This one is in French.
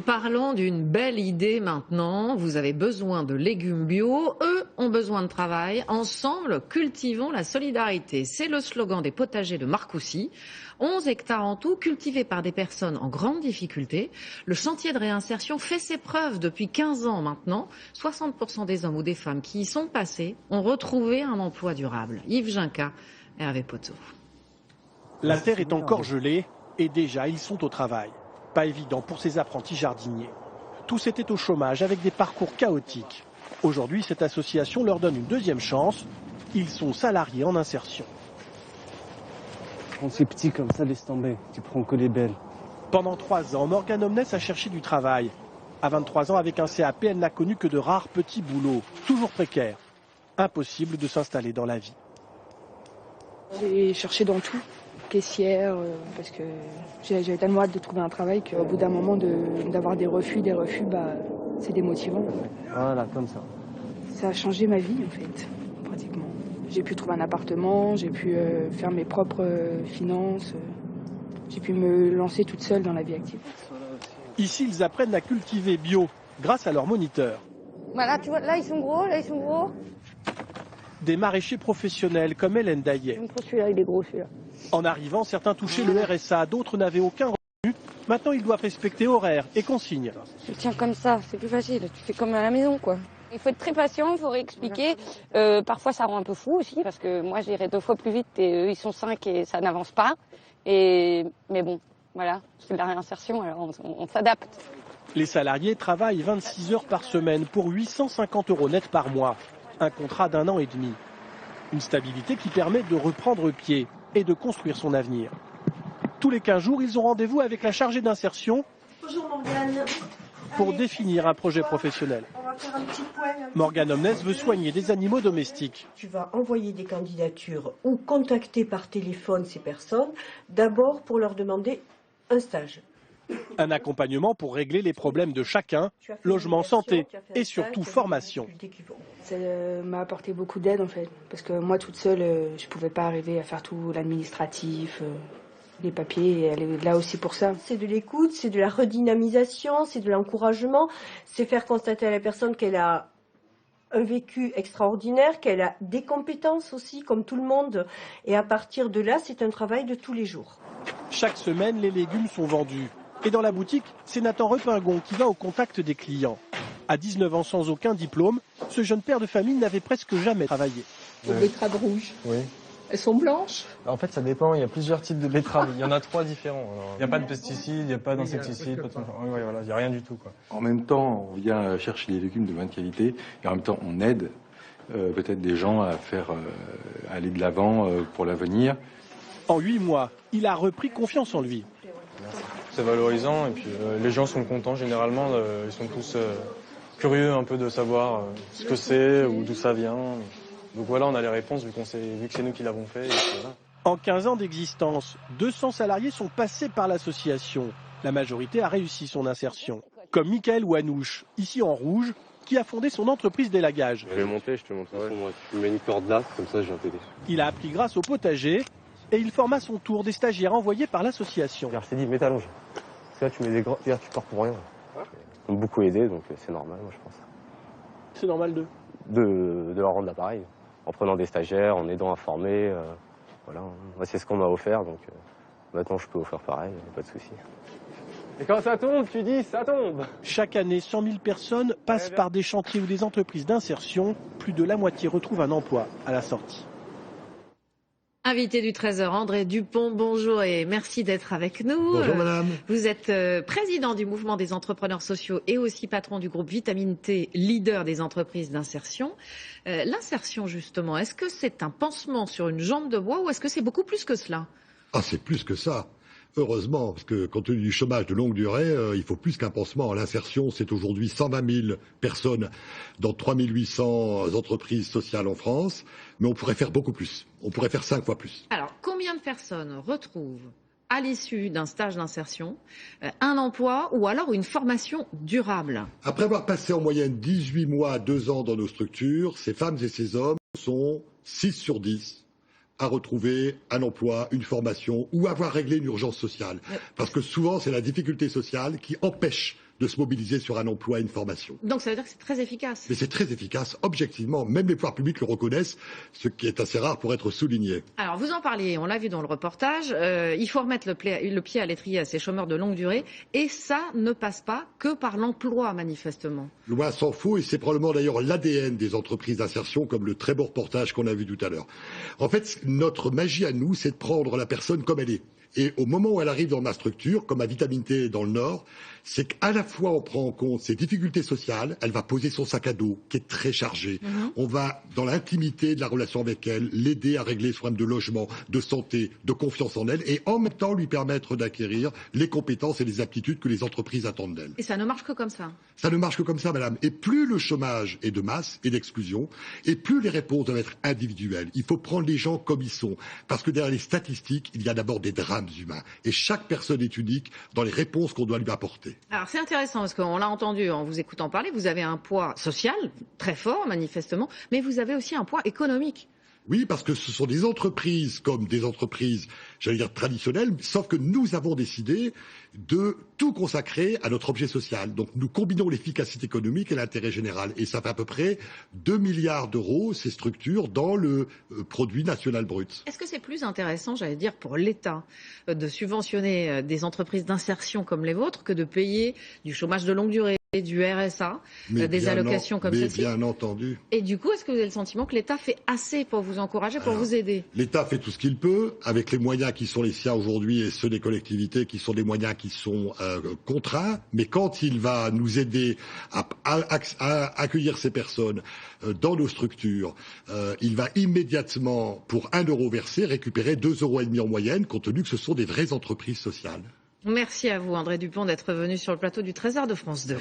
Parlons d'une belle idée maintenant. Vous avez besoin de légumes bio, eux ont besoin de travail. Ensemble, cultivons la solidarité. C'est le slogan des potagers de Marcoussis. 11 hectares en tout, cultivés par des personnes en grande difficulté. Le chantier de réinsertion fait ses preuves depuis 15 ans maintenant. 60% des hommes ou des femmes qui y sont passés ont retrouvé un emploi durable. Yves Ginca, Hervé Poteau. La terre est encore gelée et déjà ils sont au travail. Pas évident pour ces apprentis jardiniers. Tous étaient au chômage avec des parcours chaotiques. Aujourd'hui, cette association leur donne une deuxième chance. Ils sont salariés en insertion. Quand c'est petit comme ça, laisse tomber. Tu prends que les belles. Pendant 3 ans, Morgane Omnes a cherché du travail. À 23 ans, avec un CAP, elle n'a connu que de rares petits boulots, toujours précaires. Impossible de s'installer dans la vie. J'ai cherché dans tout, caissière, parce que j'avais tellement hâte de trouver un travail qu'au bout d'un moment d'avoir des refus, c'est démotivant. Voilà, comme ça. Ça a changé ma vie en fait, pratiquement. J'ai pu trouver un appartement, j'ai pu faire mes propres finances, j'ai pu me lancer toute seule dans la vie active. Ici, ils apprennent à cultiver bio grâce à leur moniteur. Voilà, tu vois, là ils sont gros, là ils sont gros. Des maraîchers professionnels comme Hélène Daillet. J'aime trop celui-là, il est gros celui-là. En arrivant, certains touchaient le RSA, d'autres n'avaient aucun revenu. Maintenant, ils doivent respecter horaires et consignes. Tu le tiens comme ça, c'est plus facile, tu fais comme à la maison quoi. Il faut être très patient, il faut réexpliquer. Parfois ça rend un peu fou aussi, parce que moi j'irai 2 fois plus vite et eux ils sont 5 et ça n'avance pas. Mais bon, voilà, c'est de la réinsertion, alors on s'adapte. Les salariés travaillent 26 heures par semaine pour 850 € net par mois. Un contrat d'1 an et demi. Une stabilité qui permet de reprendre pied et de construire son avenir. Tous les 15 jours, ils ont rendez-vous avec la chargée d'insertion pour définir un projet professionnel. Morgane Omnes veut soigner des animaux domestiques. Tu vas envoyer des candidatures ou contacter par téléphone ces personnes, d'abord pour leur demander un stage. Un accompagnement pour régler les problèmes de chacun, logement, santé et surtout formation. Ça m'a apporté beaucoup d'aide en fait, parce que moi toute seule, je ne pouvais pas arriver à faire tout l'administratif, les papiers, et elle est là aussi pour ça. C'est de l'écoute, c'est de la redynamisation, c'est de l'encouragement, c'est faire constater à la personne qu'elle a un vécu extraordinaire, qu'elle a des compétences aussi, comme tout le monde. Et à partir de là, c'est un travail de tous les jours. Chaque semaine, les légumes sont vendus. Et dans la boutique, c'est Nathan Repingon qui va au contact des clients. À 19 ans sans aucun diplôme, ce jeune père de famille n'avait presque jamais travaillé. Les betteraves rouges, Oui. elles sont blanches? En fait, ça dépend. Il y a plusieurs types de betteraves. Il y en a 3 différents. Il n'y a pas de pesticides, il n'y a pas d'insecticides, voilà, il n'y a rien du tout, quoi. En même temps, on vient chercher des légumes de bonne qualité et en même temps, on aide peut-être des gens à faire aller de l'avant pour l'avenir. En 8 mois, il a repris confiance en lui. C'est valorisant et puis les gens sont contents généralement. Ils sont tous curieux un peu de savoir ce que c'est ou d'où ça vient. Donc voilà, on a les réponses vu que c'est nous qui l'avons fait. Et puis voilà. En 15 ans d'existence, 200 salariés sont passés par l'association. La majorité a réussi son insertion. Comme Michael Ouanouche, ici en rouge, qui a fondé son entreprise d'élagage. Je vais monter, je te montrerai. Tu mets une corde là, comme ça je viens t'aider. Il a appris grâce au potager et il forme à son tour des stagiaires envoyés par l'association. Je t'ai dit, mets ta longe. Là, tu mets des grands. Regarde, tu pars pour rien. Ils m'ont beaucoup aidé, donc c'est normal, moi je pense. C'est normal de leur rendre l'appareil. En prenant des stagiaires, en aidant à former. Voilà, moi c'est ce qu'on m'a offert, donc maintenant je peux offrir pareil, pas de souci. Et quand ça tombe, tu dis ça tombe. Chaque année, 100 000 personnes passent par des chantiers ou des entreprises d'insertion. Plus de la moitié retrouvent un emploi à la sortie. Invité du 13h, André Dupont, bonjour et merci d'être avec nous. Bonjour madame. Vous êtes président du mouvement des entrepreneurs sociaux et aussi patron du groupe Vitamine T, leader des entreprises d'insertion. L'insertion justement, est-ce que c'est un pansement sur une jambe de bois ou est-ce que c'est beaucoup plus que cela? Ah, c'est plus que ça. Heureusement, parce que compte tenu du chômage de longue durée, il faut plus qu'un pansement. L'insertion, c'est aujourd'hui 120 000 personnes dans 3 800 entreprises sociales en France, mais on pourrait faire beaucoup plus. On pourrait faire 5 fois plus. Alors, combien de personnes retrouvent à l'issue d'un stage d'insertion un emploi ou alors une formation durable? Après avoir passé en moyenne 18 mois à 2 ans dans nos structures, ces femmes et ces hommes sont 6 sur 10 à retrouver un emploi, une formation ou avoir réglé une urgence sociale. Parce que souvent, c'est la difficulté sociale qui empêche de se mobiliser sur un emploi et une formation. Donc ça veut dire que c'est très efficace. Mais c'est très efficace, objectivement. Même les pouvoirs publics le reconnaissent, ce qui est assez rare pour être souligné. Alors vous en parliez, on l'a vu dans le reportage, il faut remettre le pied à l'étrier à ces chômeurs de longue durée et ça ne passe pas que par l'emploi manifestement. Loin s'en faut et c'est probablement d'ailleurs l'ADN des entreprises d'insertion comme le très beau reportage qu'on a vu tout à l'heure. En fait, notre magie à nous, c'est de prendre la personne comme elle est. Et au moment où elle arrive dans ma structure, comme à Vitamine T dans le Nord, c'est qu'à la fois on prend en compte ses difficultés sociales, elle va poser son sac à dos qui est très chargé. On va, dans l'intimité de la relation avec elle, l'aider à régler ses problèmes de logement, de santé, de confiance en elle et en même temps lui permettre d'acquérir les compétences et les aptitudes que les entreprises attendent d'elle. Et ça ne marche que comme ça. Ça ne marche que comme ça, madame. Et plus le chômage est de masse et d'exclusion, et plus les réponses doivent être individuelles. Il faut prendre les gens comme ils sont. Parce que derrière les statistiques, il y a d'abord des drames humains. Et chaque personne est unique dans les réponses qu'on doit lui apporter. Alors c'est intéressant parce qu'on l'a entendu en vous écoutant parler, vous avez un poids social très fort manifestement, mais vous avez aussi un poids économique. Oui, parce que ce sont des entreprises comme des entreprises, j'allais dire traditionnelles, sauf que nous avons décidé de tout consacrer à notre objet social. Donc nous combinons l'efficacité économique et l'intérêt général. Et ça fait à peu près 2 milliards d'euros, ces structures, dans le produit national brut. Est-ce que c'est plus intéressant, j'allais dire, pour l'État de subventionner des entreprises d'insertion comme les vôtres que de payer du chômage de longue durée, du RSA, des allocations comme celle-ci? Bien entendu. Et du coup, est-ce que vous avez le sentiment que l'État fait assez pour vous encourager, pour vous aider? L'État fait tout ce qu'il peut, avec les moyens qui sont les siens aujourd'hui et ceux des collectivités qui sont des moyens qui sont contraints. Mais quand il va nous aider à accueillir ces personnes dans nos structures, il va immédiatement, pour 1 euro versé, récupérer 2,5 € en moyenne, compte tenu que ce sont des vraies entreprises sociales. Merci à vous, André Dupont, d'être venu sur le plateau du Trésor de France 2.